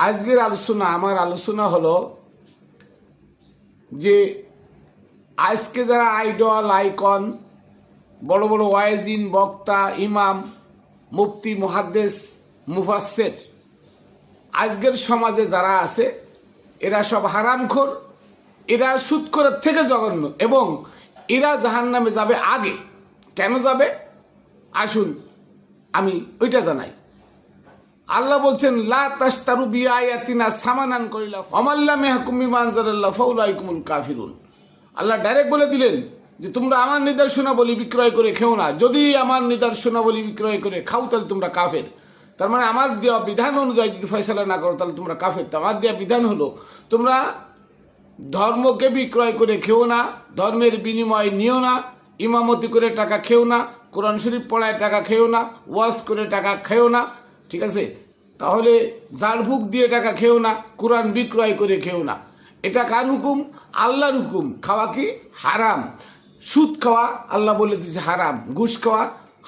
আজকের আমার আলোচনা হলো যে আজকে যারা আইডল আইকন বড় বড় ওয়াইজিন বক্তা ইমাম মুফতি মুহাদ্দিস মুফাসসির আজকের সমাজে যারা আছে এরা সব হারামখোর, এরা সুদখোরের থেকে জঘন্য এবং এরা জাহান্নামে যাবে আগে। কেন যাবে আসুন আমি ওইটা জানাই। আল্লাহ বলছেন লা তাশতারু বিআয়াতিনা সামানান কলিলা ফামাল্লাম ইয়াহকুম বিমা আনজালাল্লাহু ফাউলাইকুমুল কাফিরুন। আল্লাহ ডাইরেক্ট বলে দিলেন যে তোমরা আমার নিদর্শনাবলী বিক্রয় করে খেও না। যদি আমার নিদর্শনাবলী বিক্রয় করে খাও তাহলে তোমরা কাফের। তার মানে আমার দেওয়া বিধান অনুযায়ী যদি ফয়সালা না করো তাহলে তোমরা কাফের। তো আমার দেওয়া বিধান হলো তোমরা ধর্মকে বিক্রয় করে খেও না, ধর্মের বিনিময় নিও না, ইমামতি করে টাকা খেও না, কোরআন শরীফ পড়ায় টাকা খেও না, ওয়াজ করে টাকা খেও না, ঠিক আছে? তাহলে ঝাড়ফুঁক দিয়ে টাকা খেও না, কোরআন বিক্রয় করে খেও না। এটা কার হুকুম? আল্লাহর হুকুম। খাওয়া কি হারাম। সুদ খাওয়া আল্লাহ বলে দিয়েছে হারাম, ঘুষ খাওয়া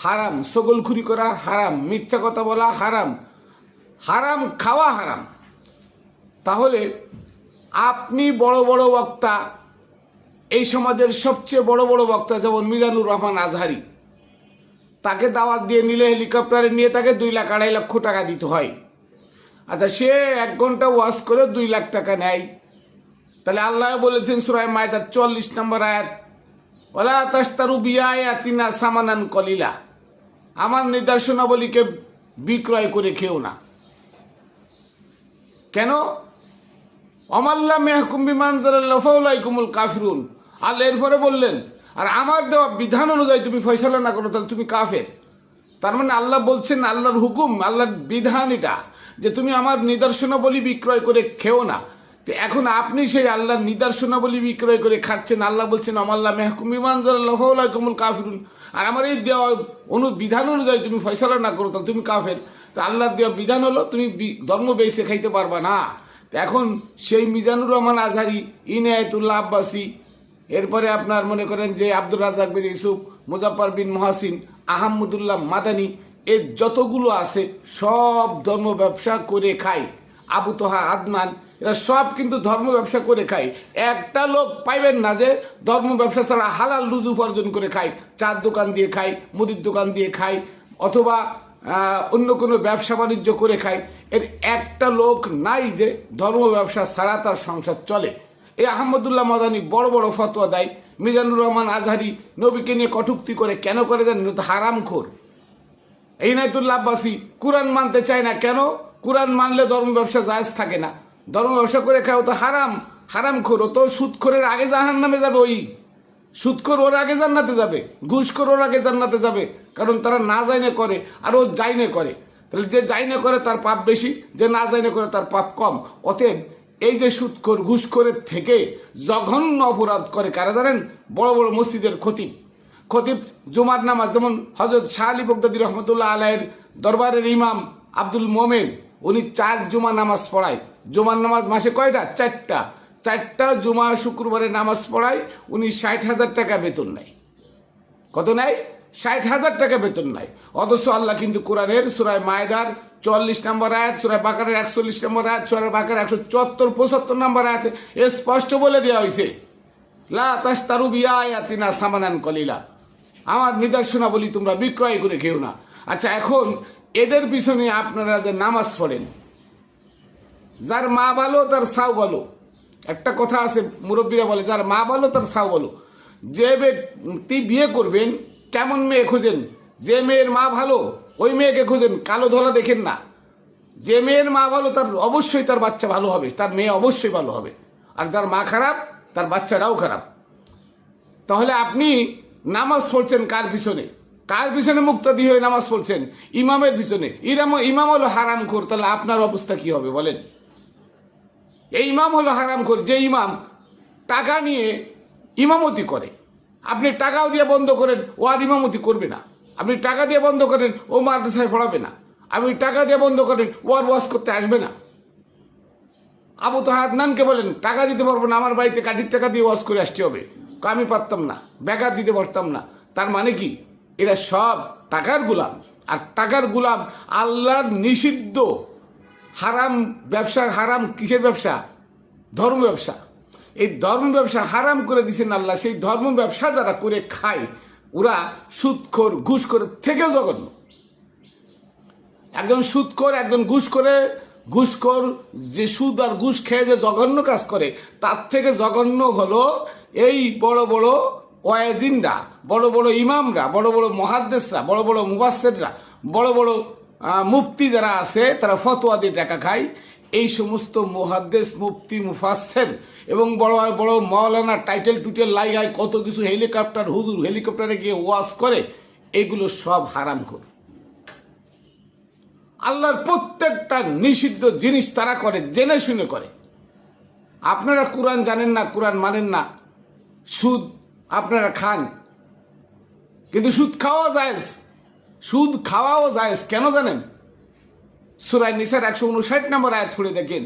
হারাম, ছগলখুরি করা হারাম, মিথ্যা কথা বলা হারাম, হারাম খাওয়া হারাম। তাহলে আপনি বড় বড় বক্তা, এই সমাজের সবচেয়ে বড় বড় বক্তা যেমন মিজানুর রহমান আজহারি, তাকে দাওয়াত দিয়ে নিলে হেলিকপ্টারে নিয়ে তাকে 2 লাখ 2.5 লক্ষ টাকা দিতে হয়। আচ্ছা, সে 1 ঘন্টা ওয়াজ করে 2 লাখ টাকা নেয়। তাহলে আল্লাহ বলেছেন সূরা মায়দার 44 নম্বর আয়াত, ওয়ালা তাশতারু বিআয়াতিনা সামানান কলিলা, আমার নিদর্শনাবলীকে বিক্রয় করে খেও না। কেন? অমাল্লাম ইয়াহকুম বিমা আনজালাল্লাহু ফাউলাইকুমুল কাফিরুন। আল্লাহ এরপরে বললেন আর আমার দেওয়া বিধান অনুযায়ী তুমি ফয়সালা না করো তাহলে তুমি কাফের। তার মানে আল্লাহ বলছেন, আল্লাহর হুকুম, আল্লাহর বিধান এটা যে তুমি আমার নিদর্শনাবলী বিক্রয় করে খেও না। তো এখন আপনি সেই আল্লাহর নিদর্শনাবলী বিক্রয় করে খাচ্ছেন। আল্লাহ বলছেন অমাল্লাম ইয়াহকুম বিমা আনজালাল্লাহু ফাউলাইকুমুল কাফিরুন, আর আমার এই দেওয়া বিধান অনুযায়ী তুমি ফয়সালা না করো তাহলে তুমি কাফের। তো আল্লাহর দেওয়া বিধান হলো তুমি ধর্ম বেঁচে খাইতে পারবা না। এখন সেই মিজানুর রহমান আজহারি, ইনায়েতুল্লাহ আব্বাসী, এরপরে আপনার মনে করেন যে আব্দুর রাজ্জাক বিন ইউসুফ, মুজাফফর বিন মহাসিন, আহমদুল্লাহ মাদানী, এর যতগুলো আছে সব ধর্ম ব্যবসা করে খায়। আবু তোহা আদনান, এরা সব কিন্তু ধর্ম ব্যবসা করে খায়। একটা লোক পাইবেন না যে ধর্ম ব্যবসা ছাড়া হালাল রুজি উপার্জন করে খায়। চার দোকান দিয়ে খায়, মুদির দোকান দিয়ে খায়, অথবা অন্য কোনো ব্যবসা বাণিজ্য করে খায়। এর একটা লোক নাই যে ধর্ম ব্যবসা ছাড়া তার সংসার চলে। এই আহমদুল্লাহ মাদানী বড় বড় ফতোয়া দেয়, মিজানুর রহমান আজহারি নবীকে নিয়ে কটূক্তি করে। কেন করে জানেন? তো হারামখোর। এই ইনায়েতুল্লাহ আব্বাসী কোরআন মানতে চায় না। কেন? কোরআন মানলে ধর্ম ব্যবসা জায়েজ থাকে না। ধর্ম ব্যবসা করে খায় তো হারাম, হারামখোর। ও তো সুদখোরের আগে জাহান্নামে যাবে। ওই সুদখোর ওর আগে জান্নাতে যাবে, ঘুষখোর ওর আগে জান্নাতে যাবে, কারণ তারা না জাইনে করে আর ও জাইনে করে। তাহলে যে জাইনে করে তার পাপ বেশি, যে না জাইনে করে তার পাপ কম। অতএব এই যে সুদখোর ঘুষখোরের থেকে জঘন্য অপরাধ করে কারা জানেন? বড় বড় মসজিদের খতিব। জুমার নামাজ, যেমন হযরত শাহ আলী বগদাদী রহমতুল্লাহ আলাইহির দরবারের ইমাম আব্দুল মোমেন, উনি 4 জুমা নামাজ পড়ায়। জুমার নামাজ মাসে কয়টা? 4টা জুমা শুক্রবারে নামাজ পড়ায়। উনি 60,000 টাকা বেতন নেয়। কত নেয়? 60,000 টাকা বেতন নেয়। অথচ আল্লাহ কিন্তু কোরআনের সূরা মায়দার 44 নম্বর আয়াত, সূরা বাকারার 41 নম্বর আয়াত, সূরা বাকারার 174-75 নম্বর আয়াতে স্পষ্ট বলে দেওয়া হয়েছে লা তাশতারু বিআয়াতিনা সামানান কলিলা, আমার নিদর্শনাবলী তোমরা বিক্রয় করে খেও না। আচ্ছা, এখন এদের পিছনে আপনারা যে নামাজ পড়েন, যার মা ভালো তার সাও ভালো। একটা কথা আছে, মুরব্বীরা বলে যার মা ভালো তার সাও ভালো। যে ব্যক্তি বিয়ে করবেন কেমন মেয়ে খোঁজেন? যে মেয়ের মা ভালো ওই মেয়েকে খোঁজেন, কালো ধলা দেখেন না। যে মেয়ের মা ভালো তার অবশ্যই তার বাচ্চা ভালো হবে, তার মেয়ে অবশ্যই ভালো হবে। আর যার মা খারাপ তার বাচ্চাটাও খারাপ। তাহলে আপনি নামাজ পড়ছেন কার পিছনে? কার পিছনে মুক্তাদি হয়ে নামাজ পড়ছেন? ইমামের পিছনে। ইমাম হলো হারামখোর। তাহলে আপনার অবস্থা কি হবে বলেন? এই ইমাম হলো হারামখোর। যে ইমাম টাকা নিয়ে ইমামতি করে, আপনি টাকাও দিয়ে বন্ধ করেন, ও আর ইমামতি করবে না। আপনি টাকা দিয়ে বন্ধ করেন, ও মাদ্রাসায় পড়াবে না। আপনি টাকা দিয়ে বন্ধ করেন, ও আর ওয়াজ করতে আসবে না। আবু তোহা আদনানকে বলেন টাকা দিতে পারবো না, আমার বাড়িতে কাঠির টাকা দিয়ে ওয়াজ করে আসতে হবে। আমি পারতাম না, বেকার দিতে পারতাম না। তার মানে কি? এরা সব টাকার গোলাম। আর টাকার গোলাম আল্লাহর নিষিদ্ধ হারাম ব্যবসা, হারাম কিসের ব্যবসা? ধর্ম ব্যবসা। এই ধর্ম ব্যবসা হারাম করে দিয়েছেন আল্লাহ। সেই ধর্ম ব্যবসা যারা করে খায় ওরা সুদখোর ঘুষখোর থেকেও জঘন্য। একজন সুদখোর, একজন ঘুষখোর যে সুদ আর ঘুষ খেয়ে যে জঘন্য কাজ করে, তার থেকে জঘন্য হলো এই বড় বড় ওয়াজিনরা, বড় বড় ইমামরা, বড় বড় মুহাদ্দিসরা, বড় বড় মুফাসসিররা, বড় বড় মুফতি যারা আছে তারা ফতোয়া দিয়ে টাকা খায়। এই সমস্ত মুহাদ্দিস, মুফতি, মুফাসসির এবং বড় বড় মাওলানা টাইটেল টুটেল লাগায় কত কিছু, হেলিকপ্টার হুজুর হেলিকপ্টারে গিয়ে ওয়াজ করে, এগুলো সব হারামখোর। আল্লাহর প্রত্যেকটা নিষিদ্ধ জিনিস তারা করে, জেনে শুনে করে। আপনারা কোরআন জানেন না, কোরআন মানেন না, সুদ আপনারা খান, কিন্তু সুদ খাওয়া জায়েজ, সুদ খাওয়াও জায়েজ। কেন জানেন? সূরা নিসার 159 নম্বর আয়াত পড়ে দেখেন,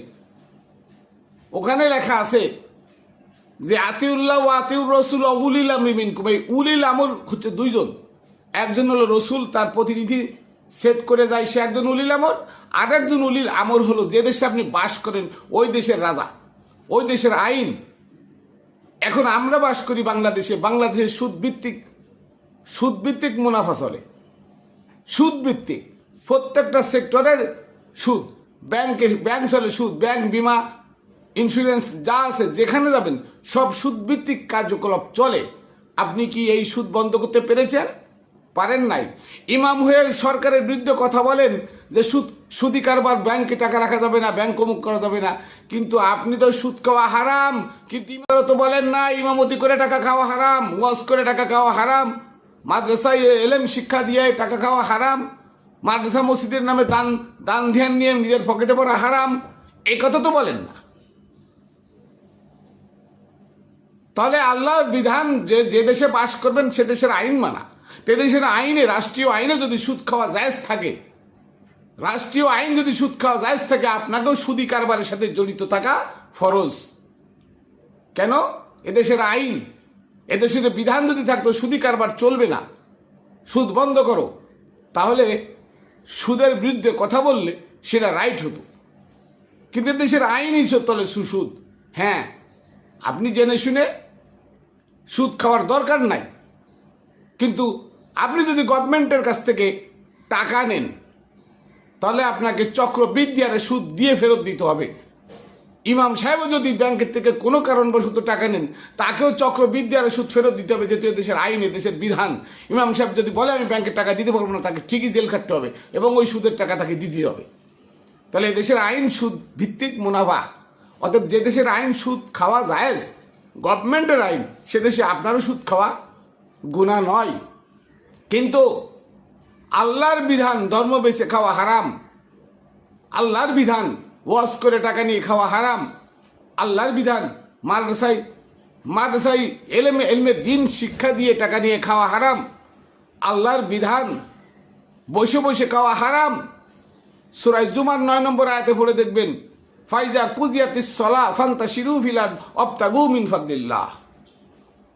ওখানে লেখা আছে যে আতিউল্লাহ ওয়া আতিউর রাসূল ওয়া উলিল আমরি মিনকুম। এই উলিল আমর হচ্ছে দুইজন, একজন হলো রসুল, তার প্রতিনিধি সেট করে যায়, সে একজন উলিল আমর। আর একজন উলিল আমর হলো যে দেশে আপনি বাস করেন ওই দেশের রাজা, ওই দেশের আইন। এখন আমরা বাস করি বাংলাদেশে, বাংলাদেশে সুদভিত্তিক মুনাফা চলে, সুদভিত্তিক প্রত্যেকটা সেক্টরের সুদ। ব্যাংক চলে সুদ, ব্যাংক, বিমা, ইন্স্যুরেন্স যা আছে যেখানে যাবেন সব সুদভিত্তিক কার্যকলাপ চলে। আপনি কি এই সুদ বন্ধ করতে পেরেছেন? পারেন নাই। ইমাম হয়ে সরকারের বিরুদ্ধে কথা বলেন যে সুদি কারবার, ব্যাংকে টাকা রাখা যাবে না, ব্যাংক অমুক করা যাবে না, কিন্তু আপনি তো সুদ খাওয়া হারাম, কিন্তু ইমামও তো বলেন না ইমামতি করে টাকা খাওয়া হারাম, ওয়াজ করে টাকা খাওয়া হারাম, মাদ্রাসায় এলেম শিক্ষা দিয়ে টাকা খাওয়া হারাম, মাদ্রাসা মসজিদের নামে দান ধ্যান নিয়ে নিজের পকেটে পড়া হারাম, এই কথা তো বলেন না। তাহলে আল্লাহর বিধান যে দেশে বাস করবেন সে দেশের আইন মানা। সে দেশের আইনে, রাষ্ট্রীয় আইনে যদি সুদ খাওয়া জায়েজ থাকে, রাষ্ট্রীয় আইন যদি সুদ খাওয়া জায়েজ থাকে, আপনাকেও সুদি কারবারের সাথে জড়িত থাকা ফরজ। কেন? এদেশের আইন, এদেশের বিধান যদি থাকতো সুদি কারবার চলবে না, সুদ বন্ধ করো, তাহলে সুদের বিরুদ্ধে কথা বললে সেটা রাইট হতো। কিন্তু দেশের আইনই তলে সুসুদ। হ্যাঁ, আপনি জেনে শুনে সুদ খাওয়ার দরকার নাই, কিন্তু আপনি যদি গভর্নমেন্টের কাছ থেকে টাকা নেন তাহলে আপনাকে চক্রবৃদ্ধিহারে সুদ দিয়ে ফেরত দিতে হবে। ইমাম সাহেবও যদি ব্যাংকের থেকে কোনো কারণবশত টাকা নেন, তাকেও চক্রবৃদ্ধিহারে সুদ ফেরত দিতে হবে, যেহেতু দেশের আইনে, দেশের বিধান। ইমাম সাহেব যদি বলে আমি ব্যাংকের টাকা দিতে পারবো না, তাকে ঠিকই জেল খাটতে হবে এবং ওই সুদের টাকা তাকে দিতে হবে। তাহলে দেশের আইন সুদ ভিত্তিক মুনাফা। অতএব যে দেশের আইন সুদ খাওয়া জায়েজ, গভর্নমেন্টের আইন, সে দেশে আপনারও সুদ খাওয়া গুনাহ নয়। কিন্তু আল্লাহর বিধান ধর্ম বেচে খাওয়া হারাম, আল্লাহর বিধান ওয়াজ করে টাকা নিয়ে খাওয়া হারাম, আল্লাহর বিধান মাদ্রাসায় এলমে দিন শিক্ষা দিয়ে টাকা নিয়ে খাওয়া হারাম, আল্লাহর বিধান বসে বসে খাওয়া হারাম। সূরা জুমার 9 নম্বর আয়াতে পড়ে দেখবেন, ফাইজা কুজিয়াতিস সালাহ ফান্তাশিরু ফিল আরদ ওয়াবতাগু মিন ফাদলিল্লাহ।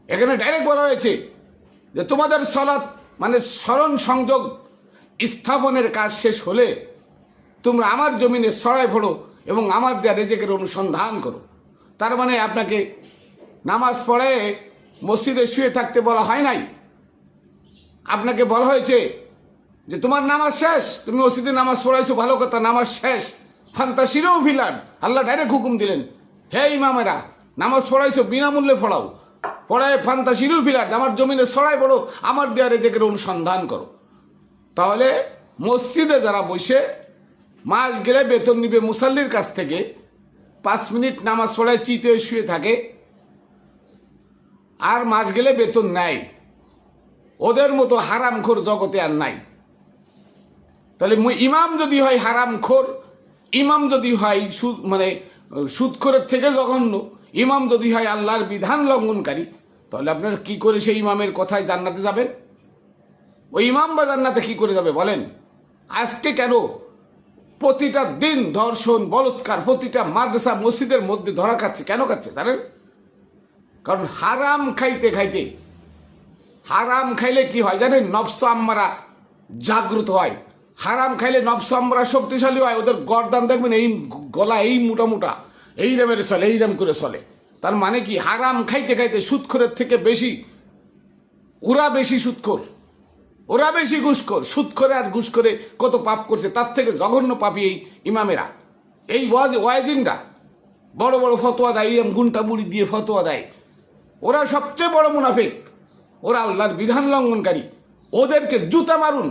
এখানে ডাইরেক্ট বলা হয়েছে যে তোমাদের সালাত মানে স্মরণ সংযোগ স্থাপনের কাজ শেষ হলে তোমরা আমার জমিনে ছড়ায় পড়ো এবং আমার দেয়া রেজেকের অনুসন্ধান করো। তার মানে আপনাকে নামাজ পড়ে মসজিদে শুয়ে থাকতে বলা হয় নাই, আপনাকে বলা হয়েছে যে তোমার নামাজ শেষ, তুমি মসজিদে নামাজ পড়াইছো, ভালো কথা, নামাজ শেষ, ফান্তাশিরু ফিল আরদ। আল্লাহ ডাইরেক্ট হুকুম দিলেন, হে ইমামেরা, নামাজ পড়াইছো, বিনামূল্যে পড়াও, পড়ায় ফান্তাশিরু ফিল আরদ, আমার জমিনে ছড়ায় পড়ো, আমার দেয়া রেজেকের অনুসন্ধান করো। তাহলে মসজিদে যারা বসে মাস গেলে বেতন নিবে মুসাল্লির কাছ থেকে, 5 মিনিট নামাজ পড়ায় চিত হয়ে শুয়ে থাকে, আর মাস গেলে বেতন নেয়, ওদের মতো হারামখোর জগতে আর নাই। তাহলে ইমাম যদি হয় হারামখোর, ইমাম যদি হয় সুদখোরের থেকে জঘন্য, ইমাম যদি হয় আল্লাহর বিধান লঙ্ঘনকারী, তাহলে আপনারা কি করে সেই ইমামের কথায় জান্নাতে যাবেন? ওই ইমাম বা জান্নাতে কি করে যাবে বলেন? আজকে কেন প্রতিটা দিন ধর্ষণ, বলৎকার প্রতিটা মাদ্রাসা মসজিদের মধ্যে ধরা খাচ্ছে? কেন খাচ্ছে জানেন? কারণ হারাম খাইতে খাইতে, হারাম খাইলে কি হয় জানেন? নফস আম্মারা জাগ্রত হয়। হারাম খাইলে নফস আমরা শক্তিশালী হয়, ওদের গরদান দেখবেন এই গলা এই মোটা মোটা এই রেমের চলে, এই রেম করে চলে। তার মানে কি, হারাম খাইতে খাইতে সুদখোরের থেকে বেশি ওরা বেশি সুদখোর, ওরা বেশি ঘুষখোর। সুদখোরে আর ঘুষ করে কত পাপ করছে, তার থেকে জঘন্য পাপী এই ইমামেরা, এই ওয়াজিনরা বড় বড় ফতোয়া দেয়, গুন্টা বুড়ি দিয়ে ফতোয়া দেয়। ওরা সবচেয়ে বড় মুনাফিক, ওরা আল্লাহর বিধান লঙ্ঘনকারী। ওদেরকে জুতা মারুন।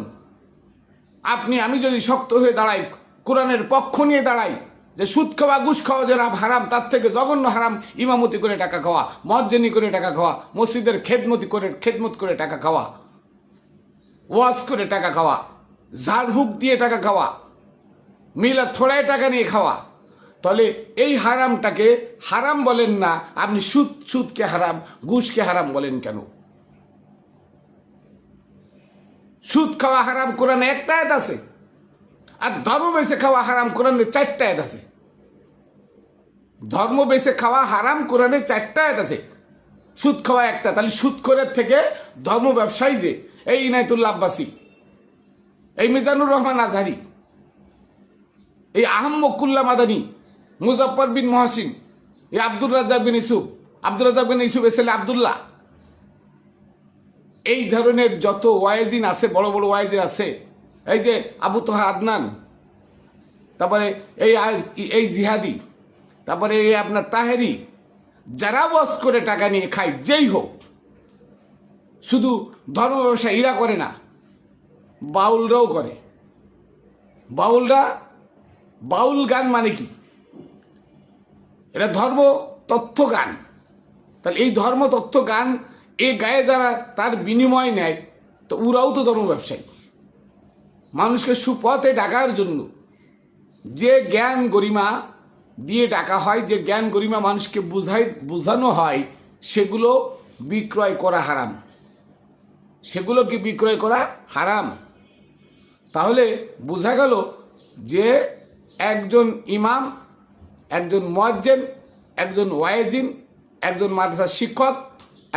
আপনি আমি যদি শক্ত হয়ে দাঁড়াই, কোরআনের পক্ষ নিয়ে দাঁড়াই যে সুদ খাওয়া ঘুষ খাওয়া যারা হারাম, তার থেকে জঘন্য হারাম ইমামতি করে টাকা খাওয়া, মজ্জেনি করে টাকা খাওয়া, মসজিদের খেদমত করে টাকা খাওয়া, ওয়াজ করে টাকা খাওয়া, ঝাড়ফুঁক দিয়ে টাকা খাওয়া, মিলা থোড়ায় টাকা নিয়ে খাওয়া। তাহলে এই হারামটাকে হারাম বলেন না, আপনি সুদকে হারাম, ঘুষকে হারাম বলেন কেন? সুদ খাওয়া হারাম কোরআনে একটা আয়াত আছে, আর ধর্ম বেঁচে খাওয়া হারাম কোরআনে 4টা আয়াত আছে। ধর্ম বেঁচে খাওয়া হারাম কোরআনে 4টা আয়াত আছে, সুদ খাওয়া একটা। তাহলে সুদখোরের থেকে ধর্ম ব্যবসায়ী যে এই ইনায়েতুল্লাহ আব্বাসী, এই মিজানুর রহমান আজহারি, এই আহমকুল্লাহ মাদানী, মুজফফর বিন মহসিন, এই আব্দুর রাজ্জাক বিন ইউসুফ ছেলে আব্দুল্লাহ, এই ধরনের যত ওয়াইজিন আছে, বড় বড় ওয়াইজিন আছে, এই যে আবু তোহা আদনান, তারপরে এই জিহাদি, তারপরে এই আপনার তাহেরি, যারা ওয়াজ করে টাকা নিয়ে খায়, যেই হোক, শুধু ধর্ম ব্যবসা এরা করে না, বাউলরাও করে। বাউল গান মানে কি? এটা ধর্ম তথ্য গান। তাহলে এই ধর্ম তথ্য গান এই গায়ে যারা তার বিনিময় নেয়, তো ওরাও তো ধর্ম ব্যবসায়ী। মানুষকে সুপথে ডাকার জন্য যে জ্ঞান গরিমা দিয়ে ডাকা হয়, যে জ্ঞান গরিমা মানুষকে বোঝানো হয়, সেগুলো বিক্রয় করা হারাম। সেগুলো কি বিক্রয় করা হারাম? তাহলে বোঝা গেল যে একজন ইমাম, একজন মুয়াজ্জিন, একজন ওয়াইজিন, একজন মাদ্রাসার শিক্ষক,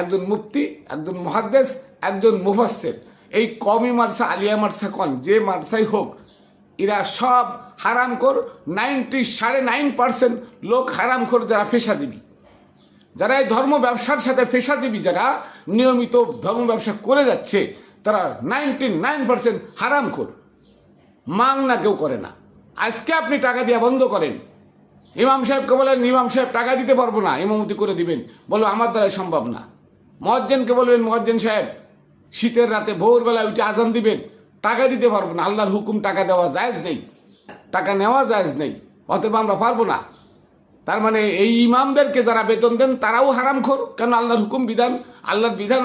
একজন মুফতি, একজন মুহাদ্দিস, একজন মুফাসসির, এই কওমি মাদ্রাসা, আলিয়া মাদ্রাসা কোন যে মাদ্রাসাই হোক, এরা সব হারামখোর। 9.9% লোক হারামখোর, যারা পেশাজীবী, যারা এই ধর্ম ব্যবসার সাথে পেশাজীবী, যারা নিয়মিত ধর্ম ব্যবসা করে যাচ্ছে, তারা 99% হারামখোর। মাংনা কেউ করে না। আজকে আপনি টাকা দিয়ে বন্ধ করেন, ইমাম সাহেবকে বলেন ইমাম সাহেব টাকা দিতে পারবো না, ইমামতি করে দিবেন, বলো আমার দ্বারা সম্ভব না। মুয়াজ্জিনকে বলবেন মুয়াজ্জিন সাহেব শীতের রাতে ভোরবেলা উঠে আজান দিবেন, টাকা দিতে পারবো না, আল্লাহর হুকুম টাকা দেওয়া জায়েজ নেই, টাকা নেওয়া জায়েজ নেই, অতএব আমরা পারবো না। তার মানে এই ইমামদেরকে যারা বেতন দেন তারাও হারামখোর। কেন? আল্লাহর হুকুম বিধান, আল্লাহর বিধান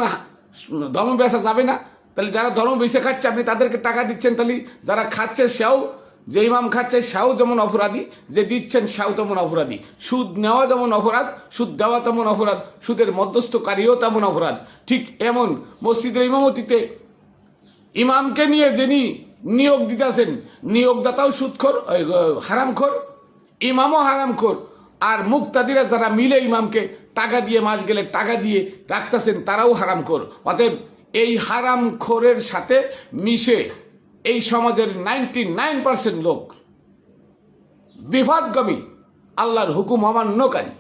ধর্ম বেচা যাবে না। তাহলে যারা ধর্ম বেঁচে খাচ্ছে আপনি তাদেরকে টাকা দিচ্ছেন, তাহলে যারা খাচ্ছে সেও, যে ইমাম খাচ্ছে সেও যেমন অপরাধী, যে দিচ্ছেন সেও তেমন অপরাধী। সুদ নেওয়া যেমন অপরাধ, সুদ দেওয়া তেমন অপরাধ, সুদের মধ্যস্থকারীও তেমন অপরাধ। ঠিক এমন মসজিদের ইমামতিতে ইমামকে নিয়ে যিনি নিয়োগ দিতেছেন, নিয়োগদাতাও সুদখোর, হারামখোর, ইমামও হারামখোর, আর মুক্তাদিরা যারা মিলে ইমামকে টাকা দিয়ে, মাস গেলে টাকা দিয়ে রাখতেছেন, তারাও হারামখোর। অতএব এই হারামখোরের সাথে মিশে এই সমাজের 99% লোক বিপথগামী, আল্লাহর হুকুম অমান্যকারী।